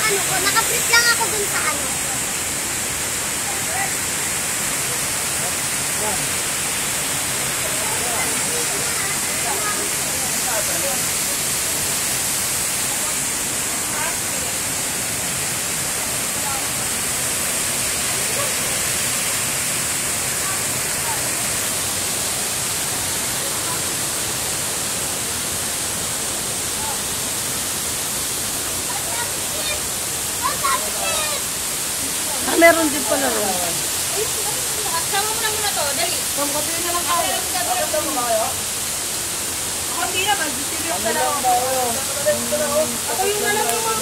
ano ko, naka-brief lang ako dun sa ano. Meron din pala ron. Sama mo na muna to, dali. Pagkatuloy na lang ako. Ako hindi na, mag-distribute na lang ako. Ako yung nalang yung mga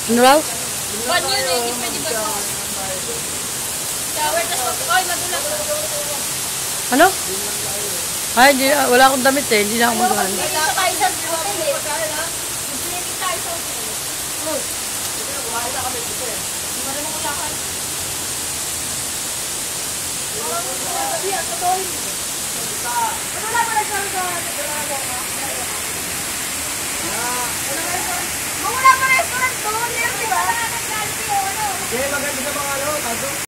Ano raw? Ban yun eh, hindi pwede ba ito? Shower, tas mag-oy, madulas. Ano? Ay, hindi, wala akong damit eh. Hindi na ako magahan. Hindi sa tayo sa hotel eh. Mag-swimming tayo sa hotel. Kumain na kami dito eh. Hindi mo naman kulakad. Wala pa nagsabi sa wala pa restaurant doon, meron diba? Hindi, maganda sa mga ano, bago.